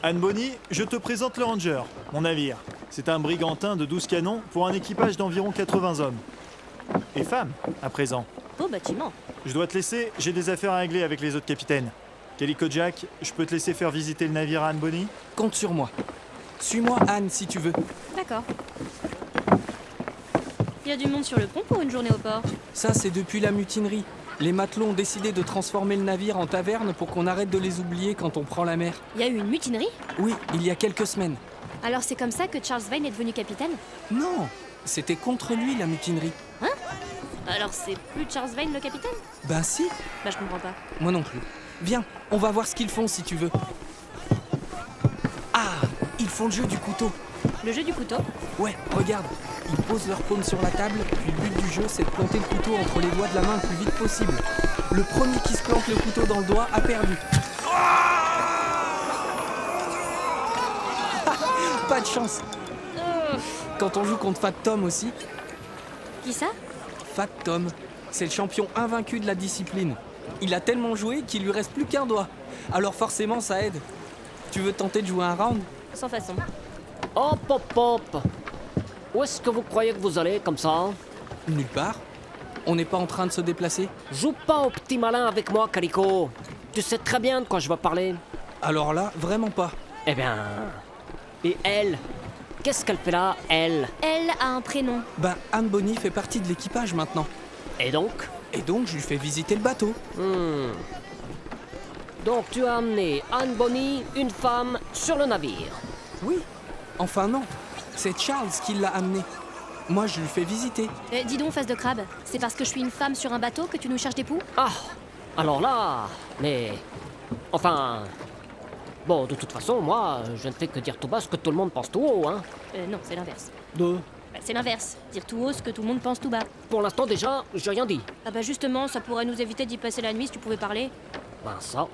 Anne Bonny, je te présente le Ranger, mon navire. C'est un brigantin de 12 canons pour un équipage d'environ 80 hommes. Et femmes, à présent. Beau bâtiment. Je dois te laisser, j'ai des affaires à régler avec les autres capitaines. Calico Jack, je peux te laisser faire visiter le navire à Anne Bonny? Compte sur moi. Suis-moi, Anne, si tu veux. D'accord. Il y a du monde sur le pont pour une journée au port. Ça, c'est depuis la mutinerie. Les matelots ont décidé de transformer le navire en taverne pour qu'on arrête de les oublier quand on prend la mer. Il y a eu une mutinerie? Oui, il y a quelques semaines. Alors c'est comme ça que Charles Vane est devenu capitaine? Non, c'était contre lui, la mutinerie. Hein? Alors c'est plus Charles Vane le capitaine? Ben si. Bah je comprends pas. Moi non plus. Viens, on va voir ce qu'ils font si tu veux. Ah, ils font le jeu du couteau. Le jeu du couteau? Ouais, regarde. Ils posent leur paume sur la table, puis le but du jeu, c'est de planter le couteau entre les doigts de la main le plus vite possible. Le premier qui se plante le couteau dans le doigt a perdu. Pas de chance. Quand on joue contre Fat Tom aussi. Qui ça? Fat Tom, c'est le champion invaincu de la discipline. Il a tellement joué qu'il lui reste plus qu'un doigt. Alors forcément, ça aide. Tu veux tenter de jouer un round? Sans façon. Hop, hop, hop. Où est-ce que vous croyez que vous allez, comme ça? Nulle part. On n'est pas en train de se déplacer. Joue pas au petit malin avec moi, Calico. Tu sais très bien de quoi je vais parler. Alors là, vraiment pas. Eh bien... Et elle? Qu'est-ce qu'elle fait là, elle? Elle a un prénom. Ben, Anne Bonny fait partie de l'équipage maintenant. Et donc? Et donc, je lui fais visiter le bateau. Donc tu as amené Anne Bonny, une femme, sur le navire? Oui. Enfin non. C'est Charles qui l'a amené. Moi, je lui fais visiter. Dis donc, face de crabe, c'est parce que je suis une femme sur un bateau que tu nous cherches des poux? Ah, alors là, mais... Enfin... Bon, de toute façon, moi, je ne fais que dire tout bas ce que tout le monde pense tout haut, hein. Non, c'est l'inverse. Deux. Bah, c'est l'inverse. Dire tout haut ce que tout le monde pense tout bas. Pour l'instant, déjà, j'ai rien dit. Ah bah justement, ça pourrait nous éviter d'y passer la nuit si tu pouvais parler. Ben ça,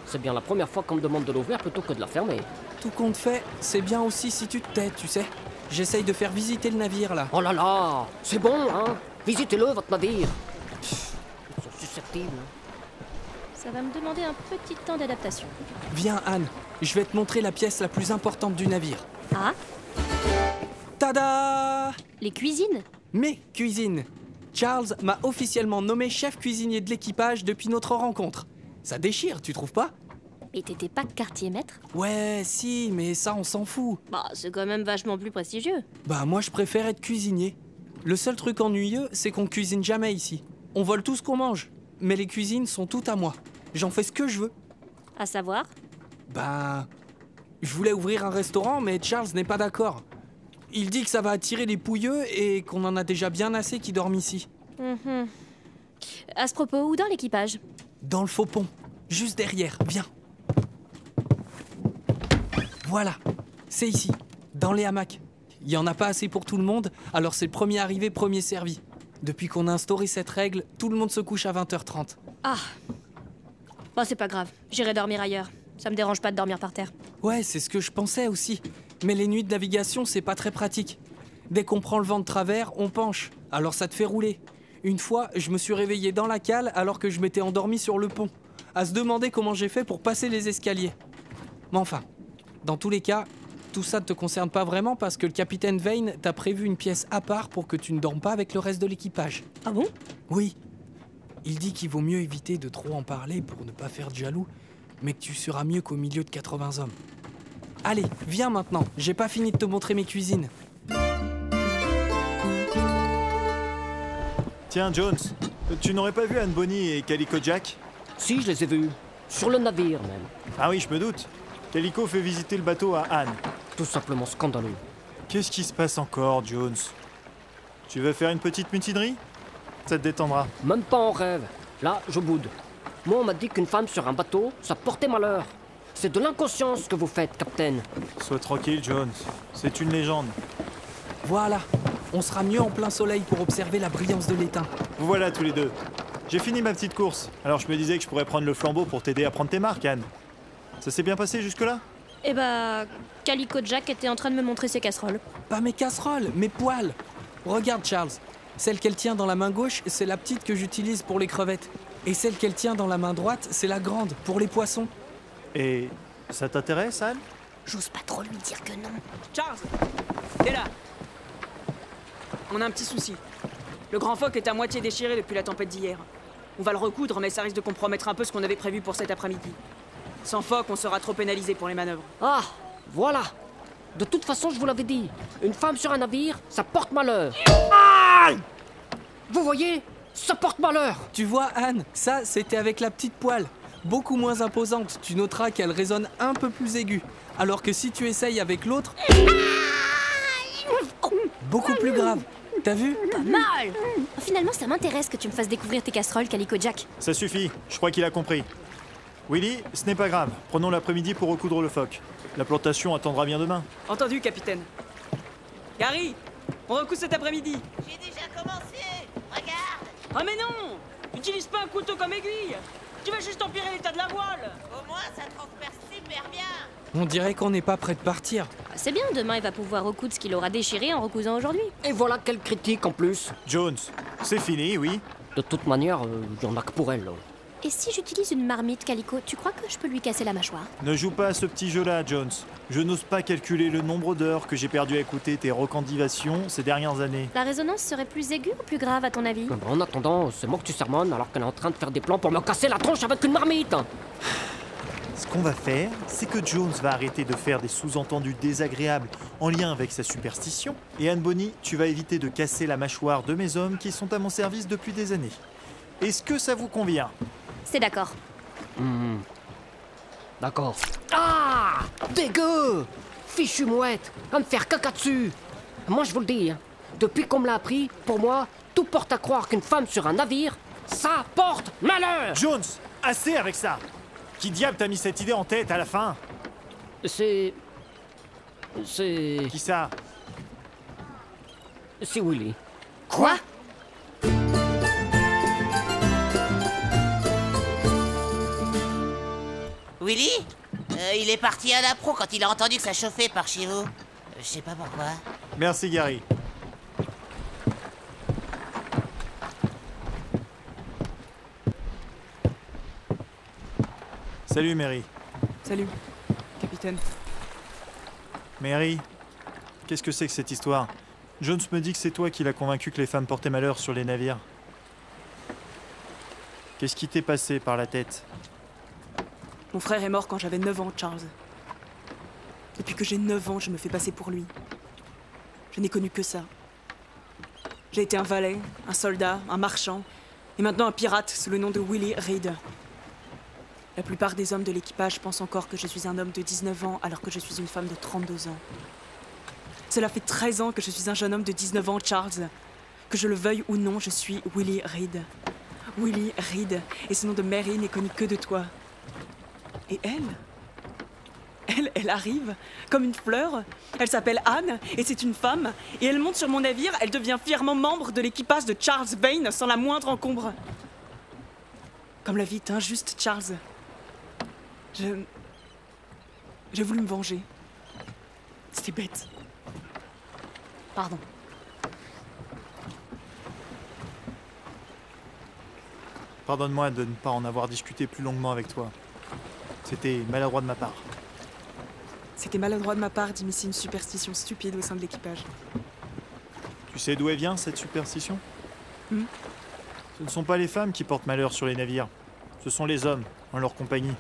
c'est bien la première fois qu'on me demande de l'ouvrir plutôt que de la fermer. Tout compte fait, c'est bien aussi si tu te tais, tu sais. J'essaye de faire visiter le navire, là. Oh là là, c'est bon, hein. Visitez-le, votre navire. Ils sont susceptibles. Ça va me demander un petit temps d'adaptation. Viens, Anne. Je vais te montrer la pièce la plus importante du navire. Ah? Tada! Les cuisines? Mes cuisines. Charles m'a officiellement nommé chef cuisinier de l'équipage depuis notre rencontre. Ça déchire, tu trouves pas? Et t'étais pas quartier-maître? Ouais, si, mais ça, on s'en fout. Bah, c'est quand même vachement plus prestigieux. Bah, moi, je préfère être cuisinier. Le seul truc ennuyeux, c'est qu'on cuisine jamais ici. On vole tout ce qu'on mange, mais les cuisines sont toutes à moi. J'en fais ce que je veux. À savoir? Bah... Je voulais ouvrir un restaurant, mais Charles n'est pas d'accord. Il dit que ça va attirer les pouilleux et qu'on en a déjà bien assez qui dorment ici. À ce propos, où dans l'équipage? Dans le faux pont. Juste derrière, viens. Voilà, c'est ici, dans les hamacs. Il y en a pas assez pour tout le monde, alors c'est le premier arrivé, premier servi. Depuis qu'on a instauré cette règle, tout le monde se couche à 20h30. Ah. Bon, c'est pas grave, j'irai dormir ailleurs. Ça me dérange pas de dormir par terre. Ouais, c'est ce que je pensais aussi. Mais les nuits de navigation, c'est pas très pratique. Dès qu'on prend le vent de travers, on penche, alors ça te fait rouler. Une fois, je me suis réveillé dans la cale alors que je m'étais endormi sur le pont, à se demander comment j'ai fait pour passer les escaliers. Mais enfin, dans tous les cas, tout ça ne te concerne pas vraiment parce que le capitaine Vane t'a prévu une pièce à part pour que tu ne dormes pas avec le reste de l'équipage. Ah bon? Oui. Il dit qu'il vaut mieux éviter de trop en parler pour ne pas faire de jaloux, mais que tu seras mieux qu'au milieu de 80 hommes. Allez, viens maintenant, j'ai pas fini de te montrer mes cuisines. Tiens, Jones, tu n'aurais pas vu Anne Bonny et Calico Jack? Si, je les ai vus. Sur le navire, même. Ah oui, je me doute. Calico fait visiter le bateau à Anne. Tout simplement scandaleux. Qu'est-ce qui se passe encore, Jones? Tu veux faire une petite mutinerie? Ça te détendra. Même pas en rêve. Là, je boude. Moi, on m'a dit qu'une femme sur un bateau, ça portait malheur. C'est de l'inconscience que vous faites, capitaine. Sois tranquille, Jones. C'est une légende. Voilà, on sera mieux en plein soleil pour observer la brillance de l'étain. Vous voilà tous les deux. J'ai fini ma petite course, alors je me disais que je pourrais prendre le flambeau pour t'aider à prendre tes marques, Anne. Ça s'est bien passé jusque-là? Eh bah, Calico Jack était en train de me montrer ses casseroles. Pas mes casseroles, mes poêles. Regarde, Charles. Celle qu'elle tient dans la main gauche, c'est la petite que j'utilise pour les crevettes. Et celle qu'elle tient dans la main droite, c'est la grande, pour les poissons. Et ça t'intéresse, Anne? J'ose pas trop lui dire que non. Charles, t'es là. On a un petit souci. Le grand phoque est à moitié déchiré depuis la tempête d'hier. On va le recoudre, mais ça risque de compromettre un peu ce qu'on avait prévu pour cet après-midi. Sans phoque, on sera trop pénalisé pour les manœuvres. Ah, voilà. De toute façon, je vous l'avais dit. Une femme sur un navire, ça porte malheur. Aïe! Vous voyez? Ça porte malheur. Tu vois, Anne, ça, c'était avec la petite poêle. Beaucoup moins imposante. Tu noteras qu'elle résonne un peu plus aiguë. Alors que si tu essayes avec l'autre... beaucoup plus grave. T'as vu? Pas mal. Finalement, ça m'intéresse que tu me fasses découvrir tes casseroles, Calico Jack. Ça suffit, je crois qu'il a compris. Willy, ce n'est pas grave. Prenons l'après-midi pour recoudre le phoque. La plantation attendra bien demain. Entendu, capitaine. Gary, on recoue cet après-midi. J'ai déjà commencé. Regarde. Ah mais non! Utilise pas un couteau comme aiguille. Tu vas juste empirer l'état de la voile. Au moins, ça transperce super bien. On dirait qu'on n'est pas prêt de partir. C'est bien, demain il va pouvoir recoudre ce qu'il aura déchiré en recousant aujourd'hui. Et voilà quelle critique en plus. Jones, c'est fini, oui. De toute manière, il y en a que pour elle. Et si j'utilise une marmite, Calico, tu crois que je peux lui casser la mâchoire? Ne joue pas à ce petit jeu-là, Jones. Je n'ose pas calculer le nombre d'heures que j'ai perdu à écouter tes recandivations ces dernières années. La résonance serait plus aiguë ou plus grave à ton avis? Mais bon, en attendant, c'est moi que tu sermonnes alors qu'elle est en train de faire des plans pour me casser la tronche avec une marmite. Ce qu'on va faire, c'est que Jones va arrêter de faire des sous-entendus désagréables en lien avec sa superstition. Et Anne Bonny, tu vas éviter de casser la mâchoire de mes hommes qui sont à mon service depuis des années. Est-ce que ça vous convient? C'est d'accord. D'accord. Ah! Dégueu! Fichu mouette! À me faire caca dessus! Moi, je vous le dis, hein, depuis qu'on me l'a appris, pour moi, tout porte à croire qu'une femme sur un navire, ça porte malheur! Jones, assez avec ça! Qui diable t'a mis cette idée en tête à la fin? C'est Qui ça? Willy. Quoi? Willy il est parti à la pro quand il a entendu que ça chauffait par chez vous. Je sais pas pourquoi. Merci, Gary. Salut, Mary. Salut, capitaine. Mary, qu'est-ce que c'est que cette histoire? Jones me dit que c'est toi qui l'as convaincu que les femmes portaient malheur sur les navires. Qu'est-ce qui t'est passé par la tête? Mon frère est mort quand j'avais 9 ans, Charles. Depuis que j'ai 9 ans, je me fais passer pour lui. Je n'ai connu que ça. J'ai été un valet, un soldat, un marchand, et maintenant un pirate sous le nom de Willy Reed. La plupart des hommes de l'équipage pensent encore que je suis un homme de 19 ans alors que je suis une femme de 32 ans. Cela fait 13 ans que je suis un jeune homme de 19 ans, Charles. Que je le veuille ou non, je suis Willy Reed. Willy Reed, et ce nom de Mary n'est connu que de toi. Et elle arrive comme une fleur. Elle s'appelle Anne et c'est une femme. Et elle monte sur mon navire, elle devient fièrement membre de l'équipage de Charles Vane sans la moindre encombre. Comme la vie est injuste, Charles. J'ai voulu me venger. C'était bête. Pardon. Pardonne-moi de ne pas en avoir discuté plus longuement avec toi. C'était maladroit de ma part. C'était maladroit de ma part d'immiscer une superstition stupide au sein de l'équipage. Tu sais d'où elle vient, cette superstition? Ce ne sont pas les femmes qui portent malheur sur les navires. Ce sont les hommes, en leur compagnie.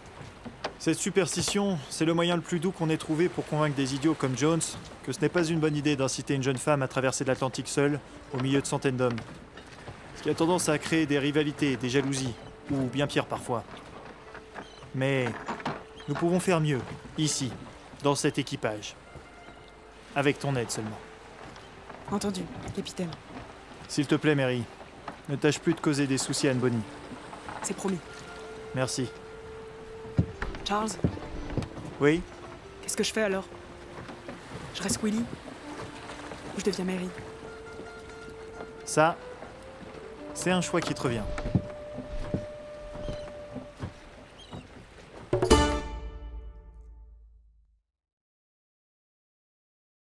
Cette superstition, c'est le moyen le plus doux qu'on ait trouvé pour convaincre des idiots comme Jones que ce n'est pas une bonne idée d'inciter une jeune femme à traverser l'Atlantique seule, au milieu de centaines d'hommes. Ce qui a tendance à créer des rivalités, des jalousies, ou bien pire parfois. Mais nous pouvons faire mieux, ici, dans cet équipage. Avec ton aide seulement. Entendu, capitaine. S'il te plaît, Mary, ne tâche plus de causer des soucis à Anne Bonny. C'est promis. Merci. Charles, Oui? qu'est-ce que je fais alors? Je reste Willy? Ou je deviens Mary? Ça, c'est un choix qui te revient.